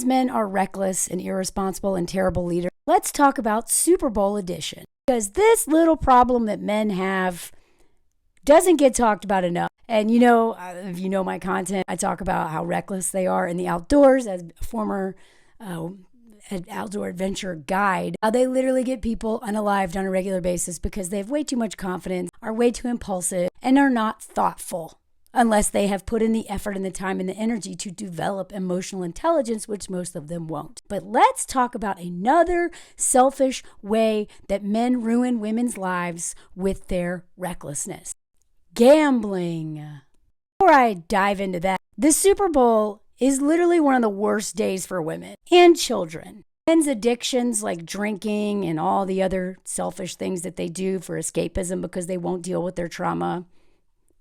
Men's men are reckless and irresponsible and terrible leaders. Let's talk about Super Bowl edition. Because this little problem that men have doesn't get talked about enough. And if you know my content, I talk about how reckless they are in the outdoors as a former outdoor adventure guide. They literally get people unalived on a regular basis because they have way too much confidence, are way too impulsive, and are not thoughtful unless they have put in the effort and the time and the energy to develop emotional intelligence, which most of them won't. But let's talk about another selfish way that men ruin women's lives with their recklessness. Gambling. Before I dive into that, the Super Bowl is literally one of the worst days for women and children. Men's addictions like drinking and all the other selfish things that they do for escapism because they won't deal with their trauma.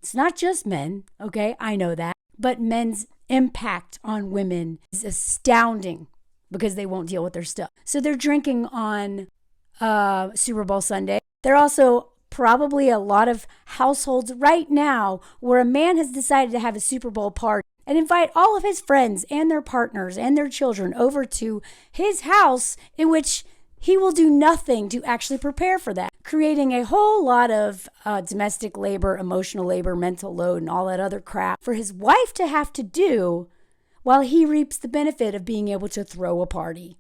It's not just men, okay? I know that. But men's impact on women is astounding because they won't deal with their stuff. So they're drinking on Super Bowl Sunday. They're also probably a lot of households right now where a man has decided to have a Super Bowl party and invite all of his friends and their partners and their children over to his house, in which he will do nothing to actually prepare for that, creating a whole lot of domestic labor, emotional labor, mental load, and all that other crap for his wife to have to do while he reaps the benefit of being able to throw a party.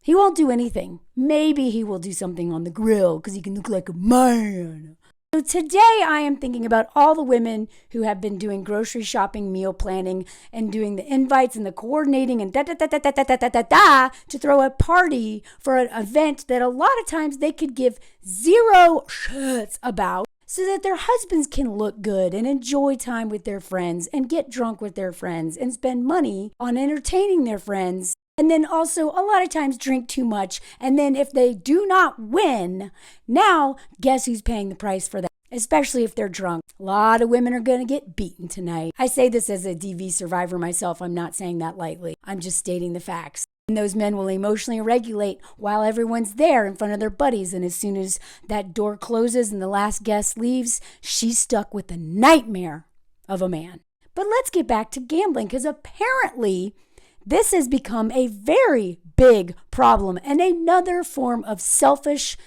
He won't do anything. Maybe he will do something on the grill because he can look like a man. So today I am thinking about all the women who have been doing grocery shopping, meal planning, and doing the invites and the coordinating and to throw a party for an event that a lot of times they could give zero shits about, so that their husbands can look good and enjoy time with their friends and get drunk with their friends and spend money on entertaining their friends. And then also a lot of times drink too much. And then if they do not win, now guess who's paying the price for that? Especially if they're drunk. A lot of women are going to get beaten tonight. I say this as a DV survivor myself. I'm not saying that lightly. I'm just stating the facts. And those men will emotionally regulate while everyone's there in front of their buddies. And as soon as that door closes and the last guest leaves, she's stuck with the nightmare of a man. But let's get back to gambling, because apparently this has become a very big problem and another form of selfish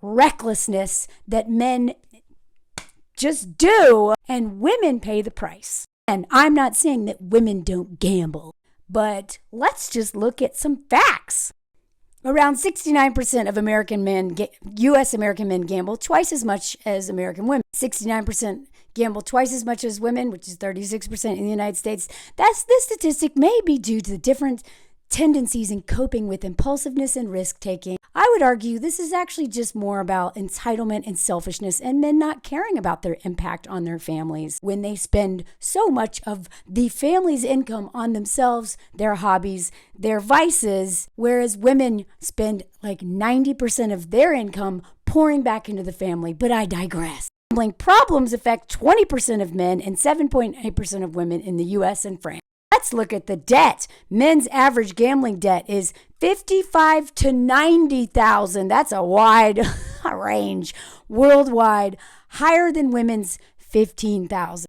recklessness that men just do, and women pay the price. And I'm not saying that women don't gamble, but let's just look at some facts. Around 69% of American men, U.S. American men, gamble twice as much as American women. 69% gamble twice as much as women, which is 36% in the United States. This statistic may be due to the different tendencies in coping with impulsiveness and risk-taking. I would argue this is actually just more about entitlement and selfishness and men not caring about their impact on their families when they spend so much of the family's income on themselves, their hobbies, their vices, whereas women spend like 90% of their income pouring back into the family. But I digress. Gambling problems affect 20% of men and 7.8% of women in the U.S. and France. Let's look at the debt. Men's average gambling debt is $55,000 to $90,000. That's a wide range worldwide, higher than women's $15,000.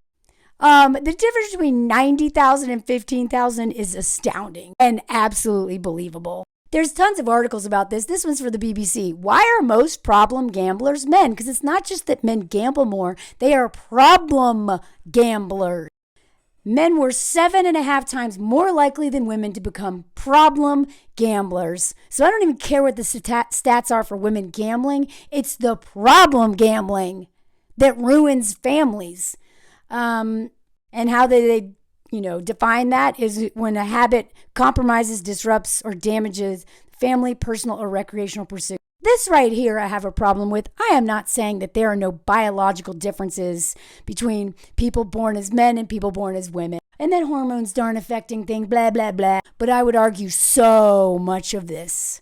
The difference between $90,000 and $15,000 is astounding and absolutely believable. There's tons of articles about this. This one's for the BBC. Why are most problem gamblers men? Because it's not just that men gamble more, they are problem gamblers. Men were 7.5 times more likely than women to become problem gamblers. So I don't even care what the stats are for women gambling. It's the problem gambling that ruins families. And how they define that is when a habit compromises, disrupts, or damages family, personal, or recreational pursuit. This right here I have a problem with. I am not saying that there are no biological differences between people born as men and people born as women, and that hormones aren't affecting things, blah, blah, blah. But I would argue so much of this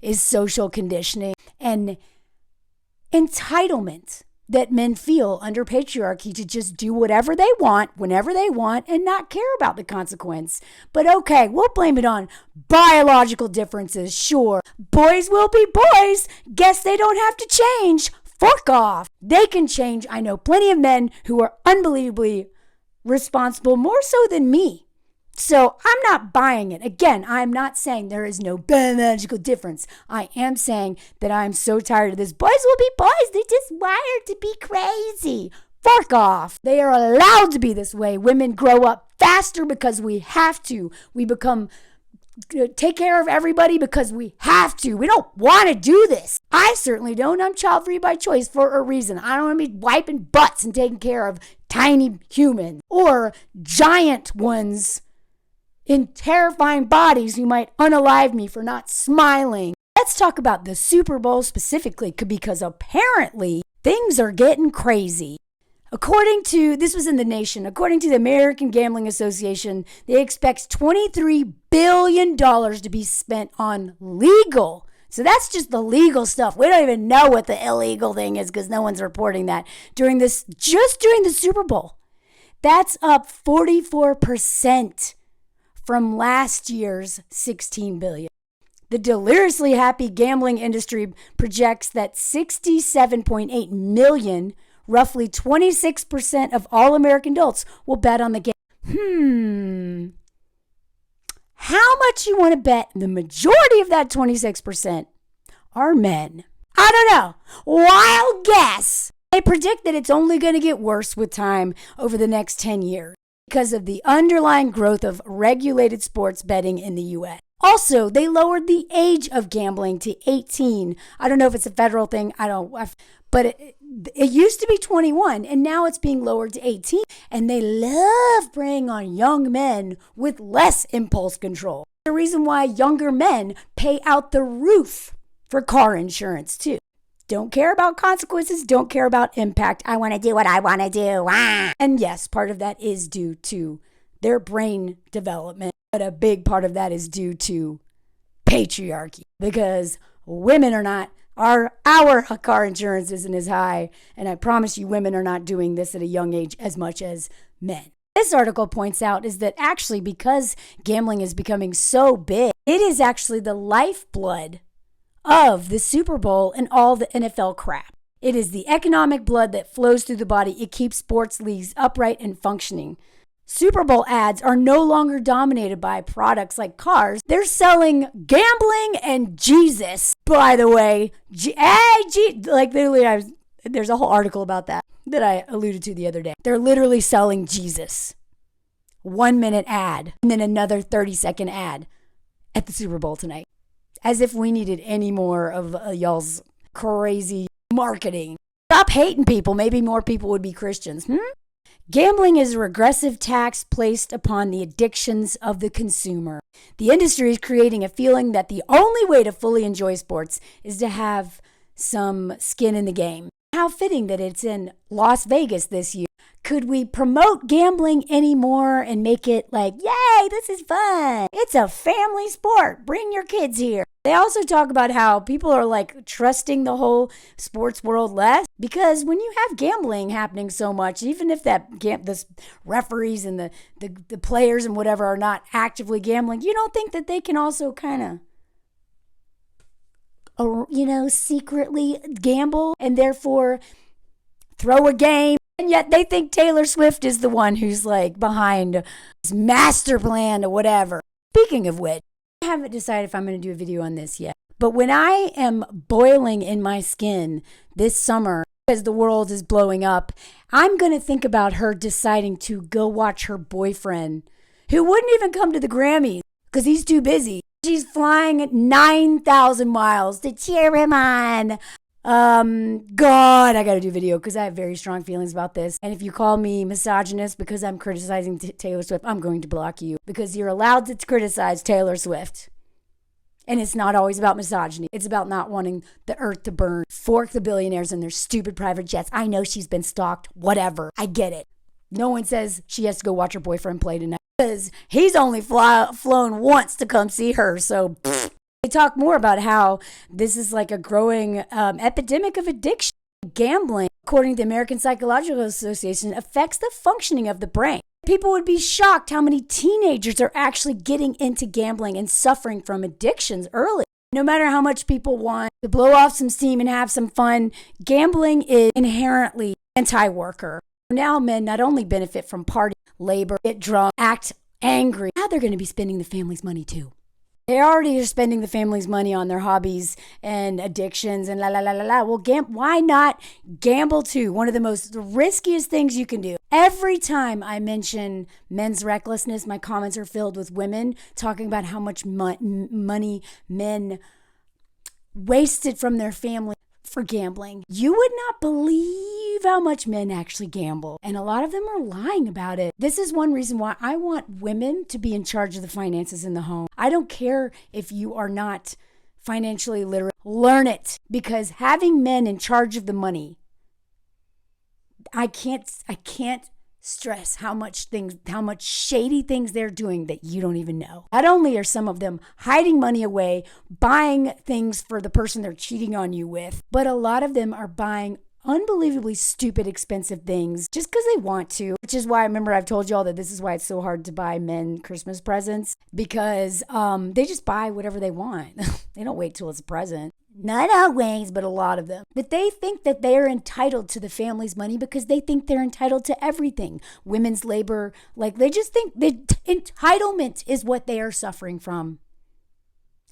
is social conditioning and entitlement that men feel under patriarchy to just do whatever they want, whenever they want, and not care about the consequence. But okay, we'll blame it on biological differences, sure. Boys will be boys. Guess they don't have to change. Fuck off. They can change. I know plenty of men who are unbelievably responsible, more so than me, So I'm not buying it. Again, I'm not saying there is no biological difference. I am saying that I'm so tired of this. Boys will be boys. They're just wired to be crazy. Fuck off. They are allowed to be this way. Women grow up faster because we have to. We become take care of everybody because we have to. We don't want to do this. I certainly don't. I'm child free by choice for a reason. I don't want to be wiping butts and taking care of tiny humans or giant ones in terrifying bodies who might unalive me for not smiling. Let's talk about the Super Bowl specifically, because apparently things are getting crazy. This was in The Nation, according to the American Gambling Association, they expect $23 billion to be spent on legal. So that's just the legal stuff. We don't even know what the illegal thing is because no one's reporting that. During the Super Bowl, that's up 44% from last year's $16 billion. The deliriously happy gambling industry projects that 67.8 million, roughly 26% of all American adults, will bet on the game. How much you want to bet? The majority of that 26% are men. I don't know. Wild guess. They predict that it's only going to get worse with time over the next 10 years. Because of the underlying growth of regulated sports betting in the U.S. Also, they lowered the age of gambling to 18. I don't know if it's a federal thing. But it used to be 21, and now it's being lowered to 18. And they love preying on young men with less impulse control. The reason why younger men pay out the roof for car insurance, too. Don't care about consequences, don't care about impact. I want to do what I want to do. And yes, part of that is due to their brain development, but a big part of that is due to patriarchy because women are not, our car insurance isn't as high. And I promise you, women are not doing this at a young age as much as men. This article points out is that actually because gambling is becoming so big, it is actually the lifeblood of the Super Bowl and all the NFL crap. It is the economic blood that flows through the body. It keeps sports leagues upright and functioning. Super Bowl ads are no longer dominated by products like cars. They're selling gambling and Jesus. By the way, there's a whole article about that I alluded to the other day. They're literally selling Jesus. 1 minute ad and then another 30-second ad at the Super Bowl tonight. As if we needed any more of y'all's crazy marketing. Stop hating people. Maybe more people would be Christians. Gambling is a regressive tax placed upon the addictions of the consumer. The industry is creating a feeling that the only way to fully enjoy sports is to have some skin in the game. How fitting that it's in Las Vegas this year. Could we promote gambling anymore and make it like, yay, this is fun. It's a family sport. Bring your kids here. They also talk about how people are like trusting the whole sports world less because when you have gambling happening so much, even if the referees and the players and whatever are not actively gambling, you don't think that they can also kind of, secretly gamble and therefore throw a game. And yet they think Taylor Swift is the one who's like behind his master plan or whatever. Speaking of which, I haven't decided if I'm going to do a video on this yet. But when I am boiling in my skin this summer as the world is blowing up, I'm going to think about her deciding to go watch her boyfriend, who wouldn't even come to the Grammys because he's too busy. She's flying at 9,000 miles to cheer him on. God, I got to do a video because I have very strong feelings about this. And if you call me misogynist because I'm criticizing Taylor Swift, I'm going to block you because you're allowed to criticize Taylor Swift. And it's not always about misogyny. It's about not wanting the earth to burn. Fork the billionaires and their stupid private jets. I know she's been stalked. Whatever. I get it. No one says she has to go watch her boyfriend play tonight because he's only flown once to come see her. So they talk more about how this is like a growing epidemic of addiction. Gambling, according to the American Psychological Association, affects the functioning of the brain. People would be shocked how many teenagers are actually getting into gambling and suffering from addictions early. No matter how much people want to blow off some steam and have some fun, gambling is inherently anti-worker. Now men not only benefit from party, labor, get drunk, act angry. Now they're going to be spending the family's money too. They already are spending the family's money on their hobbies and addictions and la la la la la. Well, why not gamble too? One of the riskiest things you can do. Every time I mention men's recklessness, my comments are filled with women talking about how much money men wasted from their family for gambling. You would not believe how much men actually gamble. And a lot of them are lying about it. This is one reason why I want women to be in charge of the finances in the home. I don't care if you are not financially literate. Learn it. Because having men in charge of the money, I can't stress how much shady things they're doing that you don't even know. Not only are some of them hiding money away, buying things for the person they're cheating on you with, but a lot of them are buying unbelievably stupid, expensive things just because they want to, which is why, remember, I've told you all that this is why it's so hard to buy men Christmas presents, because they just buy whatever they want. They don't wait till it's a present. Not always, but a lot of them. But they think that they are entitled to the family's money because they think they're entitled to everything. Women's labor, they just think that entitlement is what they are suffering from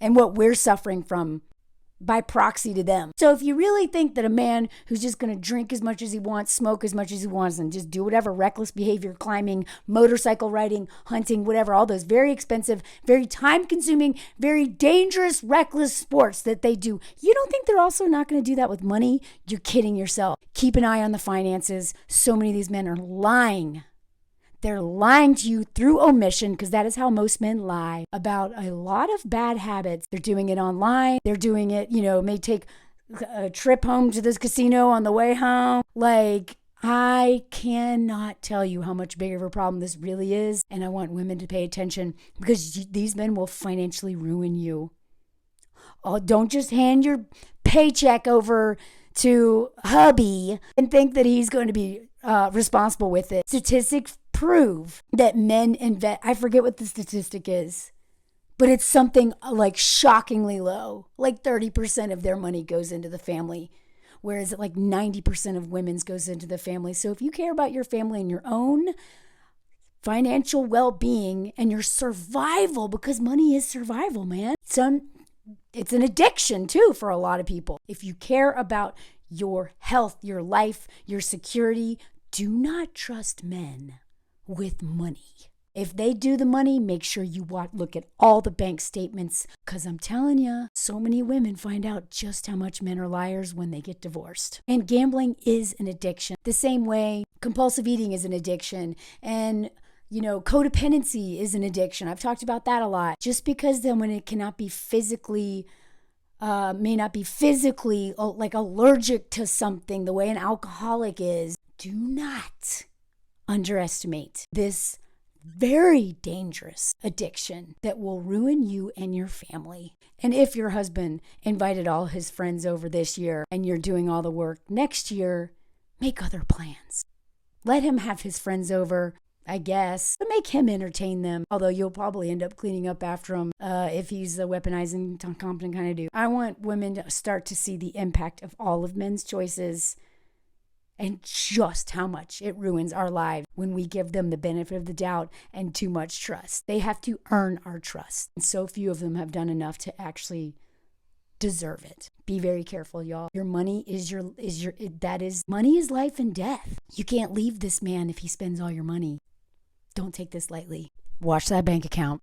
and what we're suffering from by proxy to them. So if you really think that a man who's just going to drink as much as he wants, smoke as much as he wants, and just do whatever reckless behavior, climbing, motorcycle riding, hunting, whatever, all those very expensive, very time-consuming, very dangerous, reckless sports that they do, you don't think they're also not going to do that with money? You're kidding yourself. Keep an eye on the finances. So many of these men are lying. They're lying to you through omission, because that is how most men lie about a lot of bad habits. They're doing it online. They're doing it, may take a trip home to this casino on the way home. I cannot tell you how much bigger of a problem this really is. And I want women to pay attention, because these men will financially ruin you. Oh, don't just hand your paycheck over to hubby and think that he's going to be responsible with it. Statistics prove that men invest. I forget what the statistic is, but it's something shockingly low. 30% of their money goes into the family, whereas 90% of women's goes into the family. So if you care about your family and your own financial well-being and your survival, because money is survival, man. It's an addiction too for a lot of people. If you care about your health, your life, your security, do not trust men with money. If they do the money, make sure you look at all the bank statements, because I'm telling you, so many women find out just how much men are liars when they get divorced. And gambling is an addiction. The same way compulsive eating is an addiction, and codependency is an addiction. I've talked about that a lot. Just because then when it cannot be physically may not be physically allergic to something the way an alcoholic is, do not underestimate this very dangerous addiction that will ruin you and your family. And if your husband invited all his friends over this year and you're doing all the work next year, make other plans. Let him have his friends over, I guess, but make him entertain them. Although you'll probably end up cleaning up after him if he's a weaponizing, competent kind of dude. I want women to start to see the impact of all of men's choices and just how much it ruins our lives when we give them the benefit of the doubt and too much trust. They have to earn our trust. And so few of them have done enough to actually deserve it. Be very careful, y'all. Your money money is life and death. You can't leave this man if he spends all your money. Don't take this lightly. Watch that bank account.